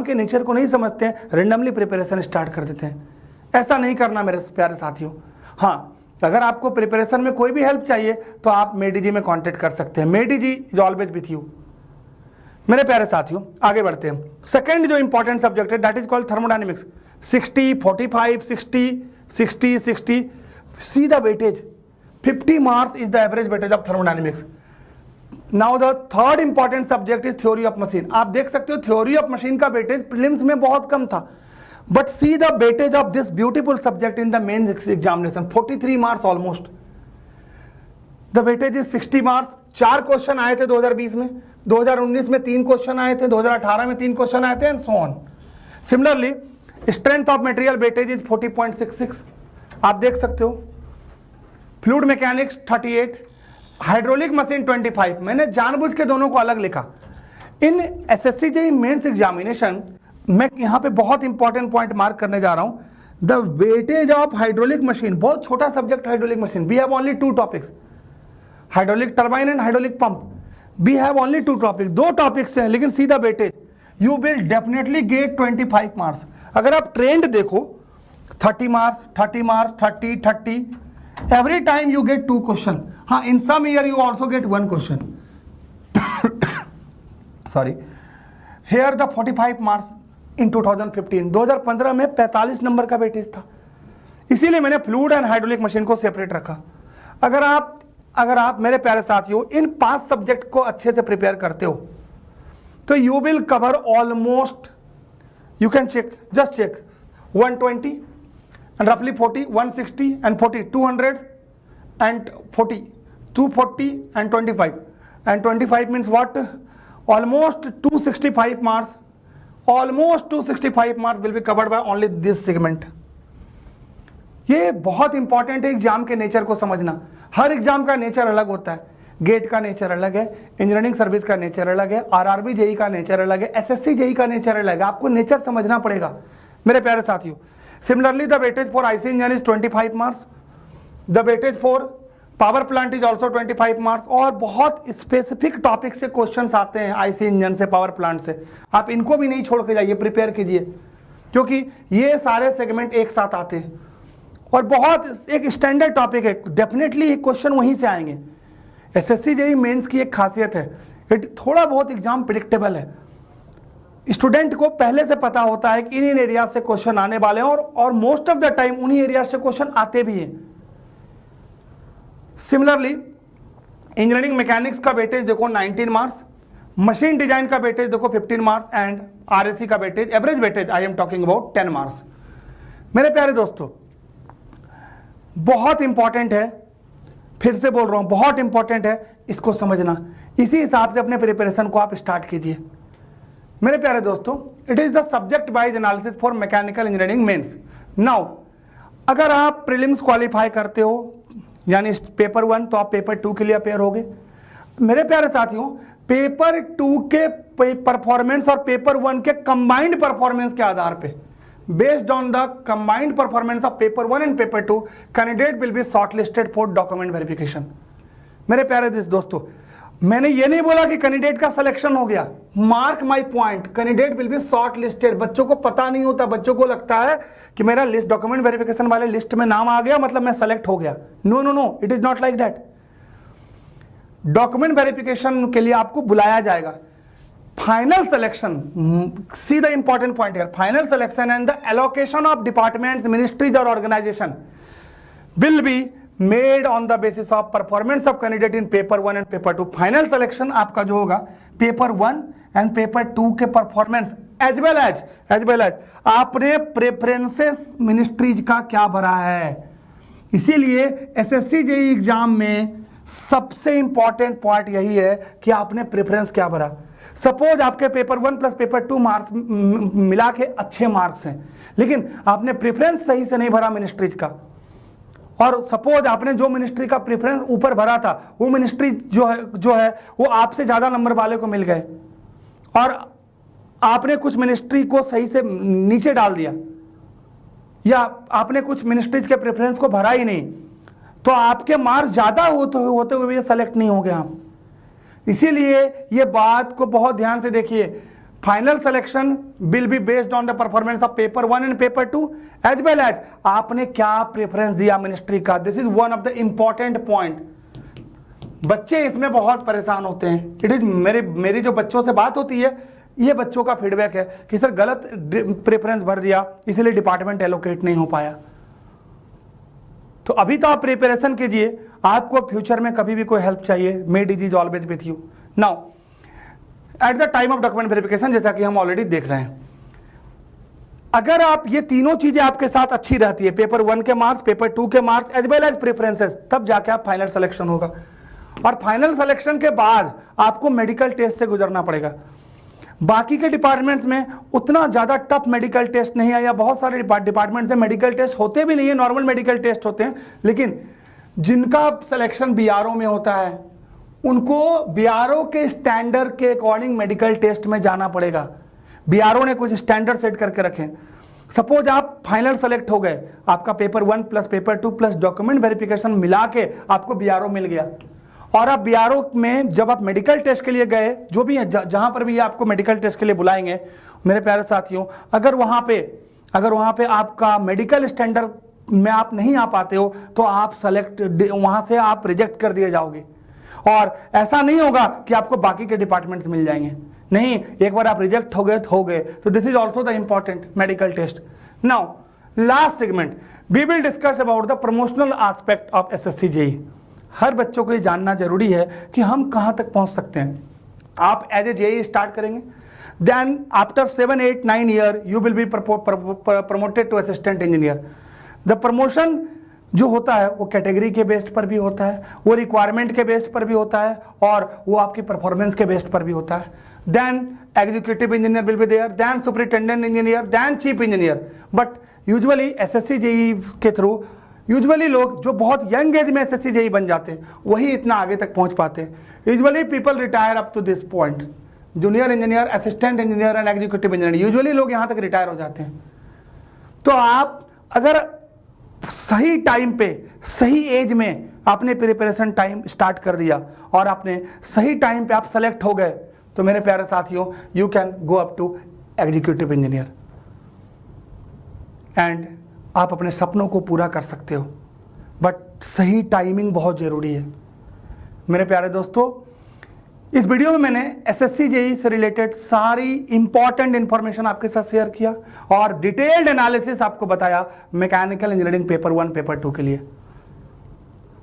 के नेचर को नहीं समझते हैं, रेंडमली प्रिपरेशन स्टार्ट कर देते हैं। ऐसा नहीं करना मेरे प्यारे साथियों। हाँ, अगर आपको प्रिपरेशन में कोई भी हेल्प चाहिए तो आप मेडी जी में कांटेक्ट कर सकते हैं। मेडी जी इज ऑलवेज विथ यू। मेरे प्यारे साथियों आगे बढ़ते हैं। सेकंड जो इंपॉर्टेंट सब्जेक्ट है that is called thermodynamics. 60, 45, 60, 60, 60, C the weightage. 50 marks is the average weightage of thermodynamics. Now the third important subject is theory of machine. आप देख सकते हो थ्योरी ऑफ मशीन का वेटेज प्रीलिम्स में बहुत कम था, but C the weightage of this beautiful subject in the main examination, 43 marks almost. The weightage is 60 marks. 4 question आए थे 2020 में, 2019 में 3 क्वेश्चन आए थे, 2018 में 3 क्वेश्चन आए थे and so on. Similarly strength of material weightage is 40.66। आप देख सकते हो। Fluid mechanics 38, hydraulic machine 25। मैंने जानबूझ के दोनों को अलग लिखा। In SSC JE mains examination मैं यहां पे बहुत इंपॉर्टेंट पॉइंट मार्क करने जा रहा हूं। The weightage of hydraulic machine, बहुत छोटा subject hydraulic machine. We have only 2 topics, hydraulic turbine and hydraulic pump. We have only 2 topic, 2 topics हैं, लेकिन see the weightage you will definitely get 25 marks. अगर आप ट्रेंड देखो 30 marks, 30 marks, 30, 30, every time you get 2 question. हाँ, in some year you also get 1 question। sorry, here the 45 marks in 2015। 2015 में 45 number का weightage था, इसीलिए मैंने फ्लूइड एंड हाइड्रोलिक मशीन को सेपरेट रखा। अगर आप मेरे प्यारे साथियों इन 5 सब्जेक्ट को अच्छे से प्रिपेयर करते हो तो you will cover almost, you can check, just check 120 and roughly 40, 160 and 40, 200 and 40, 240 and 25, and 25 means what? Almost 265 marks. Almost 265 marks will be covered by only this segment. ये बहुत इंपॉर्टेंट है exam के nature को समझना। हर exam का nature अलग होता है। गेट का नेचर अलग है, इंजीनियरिंग सर्विस का नेचर अलग है, आरआरबी जेईई का नेचर अलग है, एसएससी जेईई का नेचर अलग है। आपको नेचर समझना पड़ेगा मेरे प्यारे साथियों। Similarly, the weightage for IC engine is 25 marks. The weightage for power plant is also 25 marks. और बहुत स्पेसिफिक टॉपिक से क्वेश्चंस आते हैं IC इंजन से, पावर प्लांट से। आप इनको भी नहीं छोड़ के जाइए, प्रिपेयर कीजिए, क्योंकि ये सारे सेगमेंट एक साथ आते हैं और बहुत एक स्टैंडर्ड टॉपिक है। डेफिनेटली एक क्वेश्चन वहीं से आएंगे। एसएससी जेईई मेंस की एक खासियत है, थोड़ा बहुत एग्जाम प्रिडिक्टेबल है। स्टूडेंट को पहले से पता होता है कि इन एरिया से क्वेश्चन आने वाले हैं और मोस्ट ऑफ द टाइम उन्हीं एरिया से क्वेश्चन आते भी हैं। सिमिलरली इंजीनियरिंग मैकेनिक्स का वेटेज देखो 19 मार्क्स, मशीन डिजाइन का वेटेज देखो 15 मार्क्स एंड आरएसी का weightage, average weightage I am talking about 10 marks. मेरे प्यारे दोस्तों बहुत इंपॉर्टेंट है, फिर से बोल रहा हूं बहुत इंपॉर्टेंट है, इसको समझना। इसी हिसाब से अपने प्रिपरेशन को आप स्टार्ट कीजिए। मेरे प्यारे दोस्तों it is the subject wise analysis for mechanical engineering mains. Now अगर आप प्रीलिम्स क्वालिफाई करते हो यानी पेपर 1 तो आप पेपर 2 के लिए अपेयर होगे। मेरे प्यारे साथियों पेपर 2 के परफॉर्मेंस और पेपर 1 के कंबाइंड परफॉर्मेंस के आधार पे, based on the combined performance of paper 1 and paper 2, candidate will be shortlisted for document verification. मेरे प्यारे दोस्तों मैंने ये नहीं बोला कि कैंडिडेट का सिलेक्शन हो गया। Mark my point, candidate will be short listed. बच्चों को पता नहीं होता, बच्चों को लगता है कि मेरा लिस्ट डॉक्यूमेंट वेरिफिकेशन वाले लिस्ट में नाम आ गया मतलब मैं सेलेक्ट हो गया। No no no, it is not like that. Document verification के लिए आपको बुलाया जाएगा। Final selection, see the important point here, final selection and the allocation of departments, ministries और organisation will be made on the basis of performance of candidate in paper 1 and paper 2। Final selection आपका जो होगा paper 1 and paper 2 के performance as well as आपने preferences ministries का क्या भरा है। इसीलिए एसएससी जेईई एग्जाम में सबसे इंपॉर्टेंट पॉइंट यही है कि आपने प्रेफरेंस क्या भरा। सपोज आपके पेपर 1 प्लस पेपर 2 मार्क्स मिला के अच्छे मार्क्स हैं, लेकिन आपने प्रेफरेंस सही से नहीं भरा मिनिस्ट्रीज का, और सपोज आपने जो मिनिस्ट्री का प्रेफरेंस ऊपर भरा था वो मिनिस्ट्री जो है वो आपसे ज्यादा नंबर वाले को मिल गए, और आपने कुछ मिनिस्ट्री को सही से नीचे डाल दिया, या आपने कुछ मिनिस्ट्रीज के प्रेफरेंस को भरा ही नहीं, तो आपके मार्क्स ज्यादा होते हुए भी सेलेक्ट नहीं हो गए आप। इसीलिए ये बात को बहुत ध्यान से देखिए, final selection will be based on the performance of paper 1 and paper 2 as well as आपने क्या प्रेफरेंस दिया मिनिस्ट्री का। This is one of the important point. बच्चे इसमें बहुत परेशान होते हैं। इट इज मेरी जो बच्चों से बात होती है, ये बच्चों का फीडबैक है कि सर गलत प्रेफरेंस भर दिया, इसलिए डिपार्टमेंट एलोकेट नहीं हो पाया। तो अभी तो आप प्रिपरेशन कीजिए, आपको फ्यूचर में कभी भी कोई हेल्प चाहिए, made is always with you. Now at the time of document verification, जैसा कि हम ऑलरेडी देख रहे हैं, अगर आप ये तीनों चीजें आपके साथ अच्छी रहती है, पेपर 1 के मार्क्स, पेपर 2 के marks as well as preferences, तब जाके आप फाइनल सिलेक्शन होगा। और फाइनल सिलेक्शन के बाद आपको मेडिकल टेस्ट से गुजरना पड़ेगा। बाकी के डिपार्टमेंट्स में उतना ज़्यादा टफ मेडिकल टेस्ट नहीं है, या बहुत सारे डिपार्टमेंट्स में मेडिकल टेस्ट होते भी नहीं है, नॉर्मल मेडिकल टेस्ट होते हैं। लेकिन जिनका सिलेक्शन बीआरओ में होता है, उनको बीआरओ के स्टैंडर्ड के अकॉर्डिंग मेडिकल टेस्ट में जाना पड़ेगा। बीआरओ ने कुछ स्टैंडर्ड सेट करके रखे। सपोज आप फाइनल सेलेक्ट हो गए, आपका paper 1 plus paper 2 plus document verification मिला के आपको बीआरओ मिल गया, और आप बीआरओ में जब आप मेडिकल टेस्ट के लिए गए, जो भी है जहां पर भी आपको मेडिकल टेस्ट के लिए बुलाएंगे मेरे प्यारे साथियों, अगर वहां पे आपका मेडिकल स्टैंडर्ड में आप नहीं आ पाते हो, तो आप वहां से आप रिजेक्ट कर दिए जाओगे। और ऐसा नहीं होगा कि आपको बाकी के डिपार्टमेंट्स मिल जाएंगे, नहीं, एक बार आप रिजेक्ट हो गए तो this is also the important medical test. Now last segment we will discuss about the promotional aspect of SSC JE. हर बच्चों को ये जानना जरूरी है कि हम कहां तक पहुंच सकते हैं। आप एज ए जेईई स्टार्ट करेंगे, then after 7, 8, 9 year you will be promoted to assistant engineer. The promotion जो होता है वो कैटेगरी के बेस्ड पर भी होता है, वो रिक्वायरमेंट के बेस्ड पर भी होता है, और वो आपकी परफॉर्मेंस के बेस्ड पर भी होता है। Then executive engineer will be there, then superintendent engineer, then chief engineer. But usually SSC JE के थ्रू यूजुअली लोग जो बहुत यंग एज में एसएससी जेईई बन जाते हैं, वही इतना आगे तक पहुंच पाते हैं। Usually people retire up to this point, junior engineer, assistant engineer and executive engineer, usually लोग यहां तक रिटायर हो जाते हैं। तो आप अगर सही टाइम पे, सही एज में आपने प्रिपरेशन टाइम स्टार्ट कर दिया और आपने सही टाइम पे आप सेलेक्ट हो गए, तो मेरे प्यारे साथियों, you can go up to executive engineer and आप अपने सपनों को पूरा कर सकते हो। बट सही टाइमिंग बहुत ज़रूरी है। मेरे प्यारे दोस्तों, इस वीडियो में मैंने एसएससी जेईई से रिलेटेड सारी इंपॉर्टेंट इंफॉर्मेशन आपके साथ शेयर किया और डिटेल्ड एनालिसिस आपको बताया मैकेनिकल इंजीनियरिंग पेपर 1 पेपर 2 के लिए।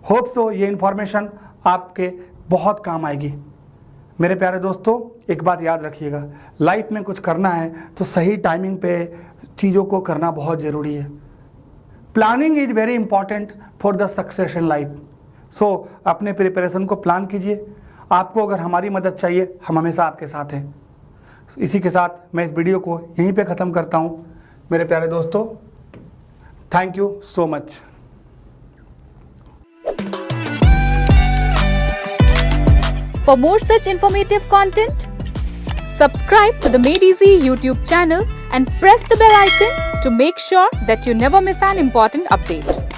होप सो ये इंफॉर्मेशन आपके बहुत काम आएगी। मेरे प्यारे दोस्तों, एक बात याद रखिएगा, लाइफ में कुछ करना है तो सही टाइमिंग पे चीज़ों को करना बहुत ज़रूरी है। Planning is very important for the success in life. So अपने प्रिपरेशन को प्लान कीजिए। आपको अगर हमारी मदद चाहिए, हम हमेशा आपके साथ हैं। इसी के साथ मैं इस वीडियो को यहीं पे ख़त्म करता हूँ। मेरे प्यारे दोस्तों, thank you so much. For more such informative content, subscribe to the Made Easy YouTube channel and press the bell icon to make sure that you never miss an important update.